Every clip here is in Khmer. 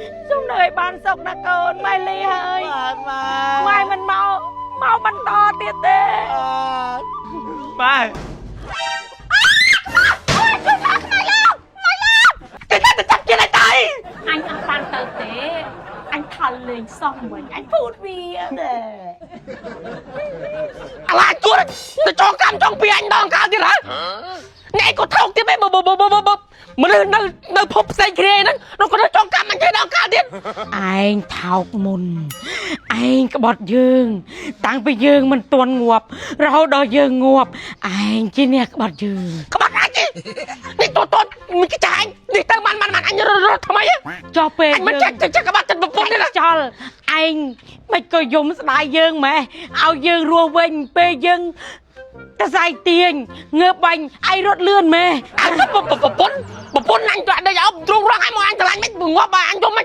Chúng đời ban sọc nè con mai ly hơi mai mình mau bắn to tiệt tê mai anh ban tơ tế anh thần lên xong mình anh phút vi để là chúa nó cho cam trong pi anh đong caoទៀតហ៎អ្នកក៏ថោកទៀតឯងមនុស្សនៅភពផ្សេងគ្នាហ្នឹងnóក៏ចង់កម្មអញគេដល់កាលទៀតឯងថោកមុនឯងក្បត់យើងតាំងពីយើងមិនទាន់ងាប់រហូតដល់យើងងាប់ឯងជាអ្នកក្បត់យើងក្បត់អញទេនេះតតមិនគេចាញ់នេះទៅមិនអញរត់ថ្មីចោះពេលមិនចាក់ក្បត់ចិត្តប្រពន្ធទេណាចោលឯងមិនក៏យំស្ដាយយើងម៉ែឲ្យយើងរស់វិញពេលយើងតែស្អែកទាញងើបបាញ់ឯងរត់លឿនម៉ែអញប្រពន្ធអញទៅដេកអប់ទ្រង់រងឲ្យមកអញឆ្លាញ់មិនងាប់បើអញយំមិន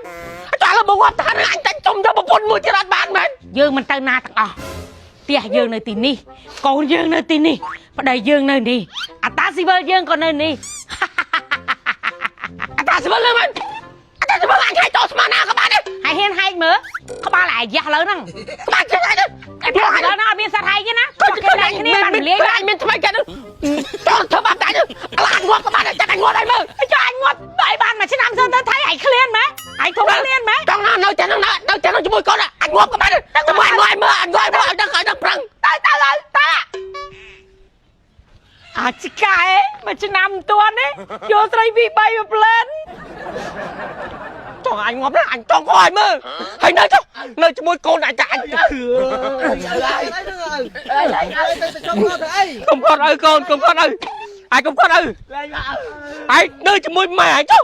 ចោះលើមកងាប់ថាអញតែចំទៅប្រពន្ធមួយទៀតអត់បានមែនយើងមិនទៅណាទាំងអស់ផ្ទះយើងនៅទីនេះកូនយើងនៅទីនេះប្តីយើងនៅនេះអតាស៊ីវិលយើងក៏នៅនេះអតាស៊ីវិលលើមិនអតាស៊ីវិលអញឲ្យតស្មានណាក៏បានដែរហើយហ៊ានហែកមើលក្បាលអាយ៉ាស់លើហ្នឹងក្បាលចេះហើយឯផ្លោះដល់ណាអត់មានសត្វហែកទេណាគាត់គេតែគ្នាបានលាយអញមានថ្មីគេទៅធ្វើបាបតែអញងាប់ក៏បានចាក់អញងាប់ហើយមើលចុះអញងាប់បាយបានមួយឆ្នាំសិនទៅថៃឯងឃ្លានម៉ែឯងធំឃ្លានម៉ែចង់នៅតែនឹងជាមួយកូនអញងាប់ក៏បានទៅមកមើលអញងាប់មើលឲ្យដឹងប្រឹងតើអាចកែមួយឆ្នាំទាន់ទេយកស្រីពី3មកប្លែនចង់អញងាប់ណាអញចង់ក៏ឲ្យមើលហើយនៅជាមួយកូនអញចាអញទៅកុំគាត់ឲ្យកូនកុំគាត់ឲ្យហើយកុំគាត់ឲ្យហើយនៅជាមួយម៉ែអញចុះ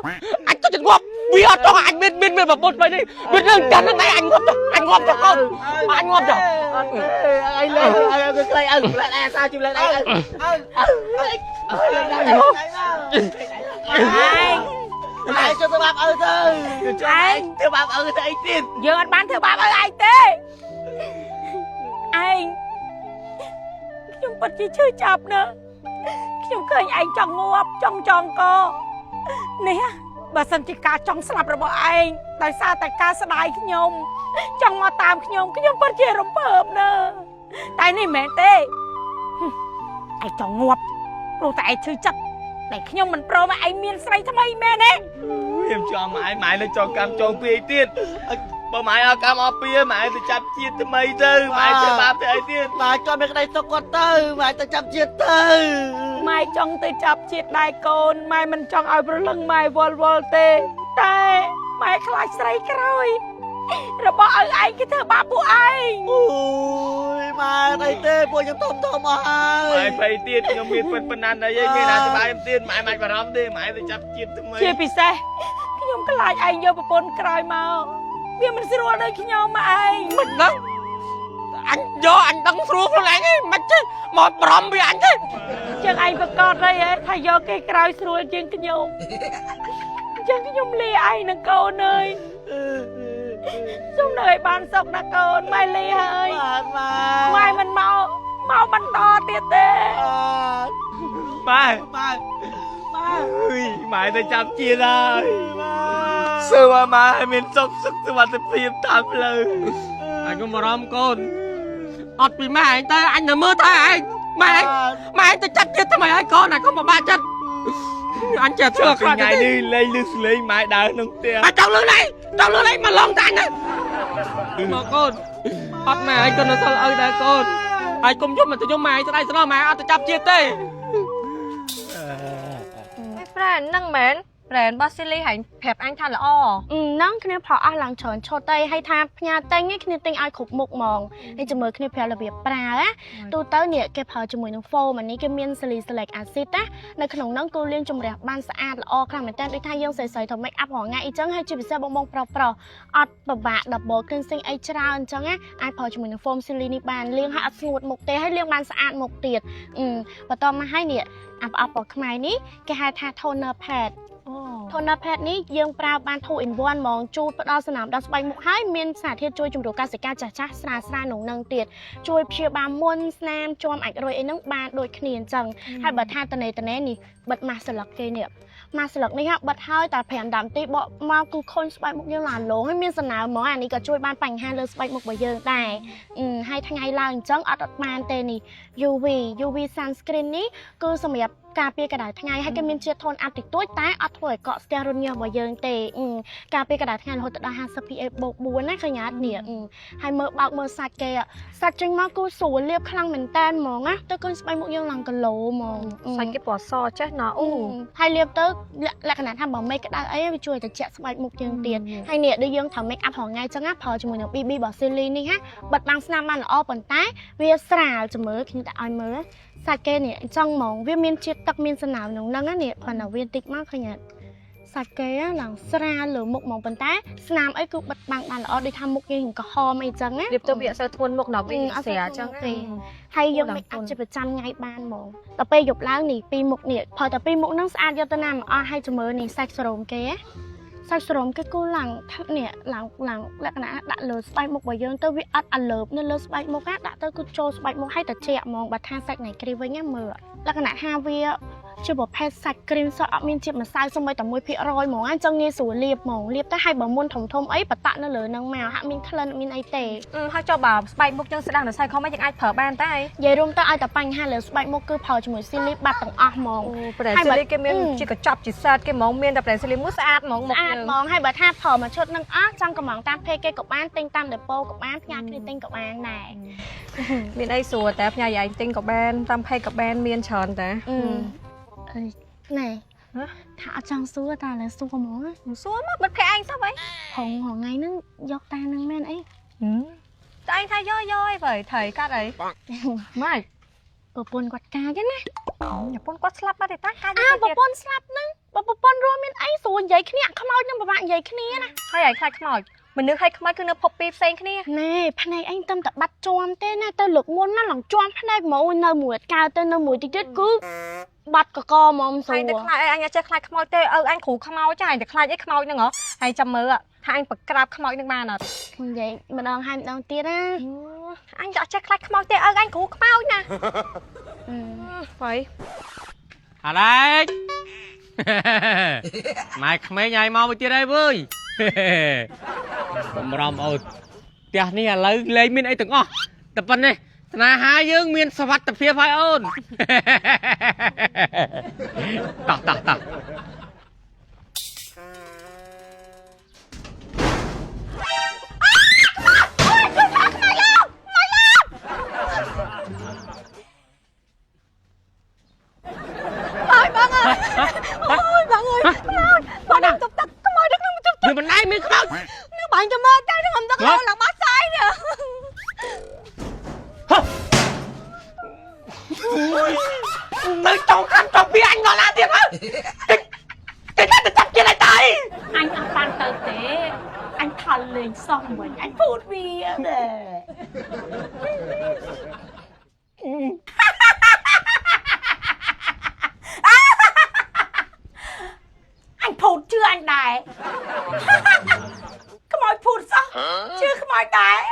អញទៅជងាប់វាអត់ចង់អញមានប្រពន្ធបែបនេះវានឹងកាន់ហ្នឹងឯងអញងាប់ចុះកូនអញងាប់ចុះអីលេងឲ្យក្លែងឲ្យក្លែងអែសាជិះលេងអីឯងជួយទៅបាប់ឪទៅឯងធ្វើបាបឪទៅអីទៀតយើងអត់បានធ្វើបាបឪឯងទេឯងខ្ញុំពិតជាឈឺចាប់ណាស់ខ្ញុំឃើញឯងចង់ងាប់ចង់កនេះបើសិនជាការចង់ស្លាប់របស់ឯងដោយសារតែការស្ដាយខ្ញុំចង់មកតាមខ្ញុំពិតជារំភើបណាស់តែនេះមិនមែនទេឯងចង់ងាប់ព្រោះតែឯងឈឺចិត្តតែខ្ញុំមិនព្រមឲ្យឯងមានស្រីថ្មីមែនទេខ្ញុំចង់ម៉ែនៅចង់កម្មចង់ពីអីទៀតបើម៉ែឲ្យកម្មអស់ពីម៉ែទៅចាប់ជាតិថ្មីទៅម៉ែធ្វើបាបទៅអីទៀតម៉ែគាត់មានក្តីទុកគាត់ទៅម៉ែទៅចាប់ជាតិទៅម៉ែចង់ទៅចាប់ជាតិដែរកូនម៉ែមិនចង់ឲ្យប្រលឹងម៉ែវល់ទេតែម៉ែខ្លាចស្រីក្រោយរបស់ឲ្យឯងគេធ្វើបាបពួកឯងអូយម៉ែអីទេពួកខ្ញុំធំមកហើយម៉ែភ័យទៀតខ្ញុំមានប៉ុណ្ណាអីមានអាសុបាយទៀតម៉ែមិនបារម្ភទេម៉ែទៅចាប់ជាតិថ្មីជាពិសេសខ្ញុំខ្លាចឯងយកប្រពន្ធក្រោយមកវាមិនស្រួលដូចខ្ញុំមកឯងមិនដឹងអញយកអញដឹងស្រួលខ្លួនឯងហីមិនចេះមកបារម្ភវាអញទេចឹងឯងប្រកាសអីថាយកគេក្រោយស្រួលជាងខ្ញុំចឹងខ្ញុំលាឯងនឹងកូនអើយខ្ញុំនៅឲ្យបានសុខណាកូនម៉ែលីហើយម៉ែមិនមកបន្តទៀតទេម៉ែម៉ែទៅចាប់ជាតិហើយសួរម៉ែមានសុខសុវត្ថិភាពតាមផ្លូវអញកុំបារម្ភកូនអត់ពីម៉ែឯងទៅអញនៅមើលតែឯងម៉ែទៅចាប់ជាតិថ្មីហើយកូនអញកុំបបាក់ចិត្តអញចេះធ្វើខ្លាំងថ្ងៃនេះលេងលឺសលេងម៉ែដើរក្នុងផ្ទះចង់លឺលេងមកឡងតាញ់ណាមកកូនអត់ម៉ែឯងក៏នៅសល់ឪដែរកូនហើយកុំយំទៅយំម៉ែឯងស្ដាយស្លោម៉ែអត់ទៅចាប់ជាតិទេប្រែនឹងមែនប្រែនរបស់ស៊ីលីហាញប្រាប់អញថាល្អហ្នឹងគ្នាប្រអស់ឡើងច្រើនឈុតទៅឲ្យថាផ្ញើតែងគ្នាទិញឲ្យគ្រប់មុខហ្មងហើយជាមួយគ្នាប្រាប់របៀបប្រើណាទូទៅនេះគេប្រើជាមួយនឹង foam អានេះគេមាន salicylic acid ណានៅក្នុងហ្នឹងគូលាងជំរះបានស្អាតល្អខ្លាំងមែនតើដូចថាយើងស្រីៗទៅ make up រាល់ថ្ងៃអីចឹងហើយជាពិសេសបងប្រុសអត់ពិបាក double cleansing អីច្រើនអញ្ចឹងណាអាចប្រើជាមួយនឹង foam silly នេះបានលាងឲ្យអត់ស្ងួតមុខទេហើយលាងបានស្អាតមុខទៀតបន្តមកហើយនេះអាប្រអប់របស់ខ្មែរនេះគេហៅថា toner pad toner pad នេះយើងប្រើបាន2 in 1ហ្មងជូតផ្ដល់សំណើមដល់ស្បែកមុខហើយមានសារធាតុជួយជំរុញកសិកាចាស់ស្រាលនឹងទៀតជួយព្យាបាលមុនស្នាមជាំអាចរុយអីហ្នឹងបានដូចគ្នាអញ្ចឹងហើយបើថាតនេនេះបិទម៉ាស់ស្លឹកគេនេះ mà sự lực này ha bật hơi tại phèn đám tí bỏ mà cứ khôn spike một như là lỗ hay miên sần nào món ăn này có chui ban bành hai lơ spike một bởi dương tại hai thằng ngày lang trắng ở đất man tên này UV sunscreen ní cứ xong nhập cà phê cả đại thằng ngày hay cái miên chia thôn ăn thịt tối tá ở thôi cọ steroid nhiều bởi dương tệ cà phê cả đại thằng ngày hồi tận đó hai SPF bộ buồn á khơi nhát nè hai mơ bạc mơ sạch kè sạch trên má cứ sủa liệp khăn mình tan mong á tôi cứ spike một như là cái lỗ mong Xanh cái bỏ so chết nó hai liệp tới lại khả năngทำ bằng make up ấyช่วยแต่เจ็บสบายมุกยังเตียนให้เนี่ยได้ยังทำ make up ของไงจังอ่ะพอจมูกเนี่ยบีบอกซิลีนี่ฮะบัดบางสนามมันอ้อปนใต้เวียสาวจะมือคือแต่อ้อยมือสายเกเนี่ยจังมองเวียมีนเชียตักมีนสนามหนุ่งนั่งอ่ะเนี่ยผ่านเอาเวียติกมากขยันสายเกะหลังสระหรือมุกมองปนใต้สนามไอ้กูบัดบางมันอ้อได้ทำมุกยังก็หอมไอ้จังอ่ะ Điệp tôi bị sao thôn mộc nó bị xẻ chẳng ให้ยังไม่อาจจะประจำไงบ้านมองแต่ไปหยบล้างหนีปีมุกเนี่ยพอแต่ปีมุกนั่งสะอาดยอดตะนามอ้อให้จมือนี่ใส่สโลมเก๋ใส่สโลมเก๋กูหลังเนี่ยหลังแล้วนะดัดเลยสไปมุกไปยังเตอวิอัดอันเลิฟเนี่ยเลยสไปมุกอะดัดเตอกูโจสไปมุกให้แต่เจี๊ยมองบัดทางใส่ไหนกรีไว้เงี้ยมือแล้วขณะห้าเวียช่วยบอกแพทย์ใส่ครีมซอสมีนเจี๊ยบมาใส่สมัยแต่มวยพิรอยมองอันจังเงี้ยสวยเรียบมองเรียบแต่ให้บ่มุนถมทมไอ้ปัตตะนั่นเลยนางแมวฮะมีนทะเลมีนไอเต Họ cho bảo spike mục chân sẽ đang được sai không mấy chẳng ai phở ban tay ยายรวมตัวไอแต่ปัญหาเลยสไปมุกคือพอจมูกซิลิบัดต่างออกมอง Để xử lý cái miếng chỉ có chọc chỉ sát cái món miếng tập để xử lý mút sát món một อาจมองให้บัดท่าพอมาชดนั่งอ้อจังกับมองตามเพกกับบ้านติงตามเดโปกับบ้านงานคือติงกับบ้านไหน miếng đây sủaแต่nhà dạy tinh có ban tam phay có ban miếng trònแต่ ไหนถ้าจังสู้ตาเลยสู้กับหมอ xuống mất bật cái anh sao vậy ของหอไงนึงยกตานึงแม่นไอ้ tại anh thay doi vậy thầy cắt đấy mai ปปนกวดกากันนะ nhà pôn quát slap ba để tác cắt อ้าวปปนสลับนึงปปนรวมเป็นไอ้ส่วนใหญ่ขี้เนี่ยขโมยนึงประมาณใหญ่ขี้เนี่ยนะ thay dạy khai khmỏi mình nước khai khmỏi cứ nước poppy sen cái này นี่ภายในไอ้ตำแต่บัดจอมเต้น่ะเตอหลุกม้วนนั่นหลังจอมภายในหมอเนยหมวยกาวเตอเนยหมวยติ๊กกูบัดก็มอมสัว thay để khai anh chơi khai khmỏi tê anh khủ khmỏi cho anh để khai cái khmỏi nữa hả hay chăm mơ ạ hai anh bật grab khmỏi nước ba nè ใหญ่มาดองให้ดองเตี้ยนะ anh đã chơi khai khmỏi tê anh khủ khmỏi nè vậy à đấy mày không mấy ngày mau đi đây vớiผมรำเอาเตี้ยนี่เลยเลยมินไอ้ตึงอ๋อแต่ปันนี่นาหายังมินสวัสดิ์แต่เพียบไฟโอนตักเดี๋ยวมันได้ไม่ครับ Nếu bạn cho mơ cái nó không tao lâu là bá sai nè. Mày trông khăn trông phía anh nó là thiệt hả? Cái chắp kia này tay. Anh ăn pan tử tế. Anh thần lên xong rồi anh phụt bia nè. Anh phụt chưa anh đại? Cái mồi phụt sao? Chưa cái mồi đại.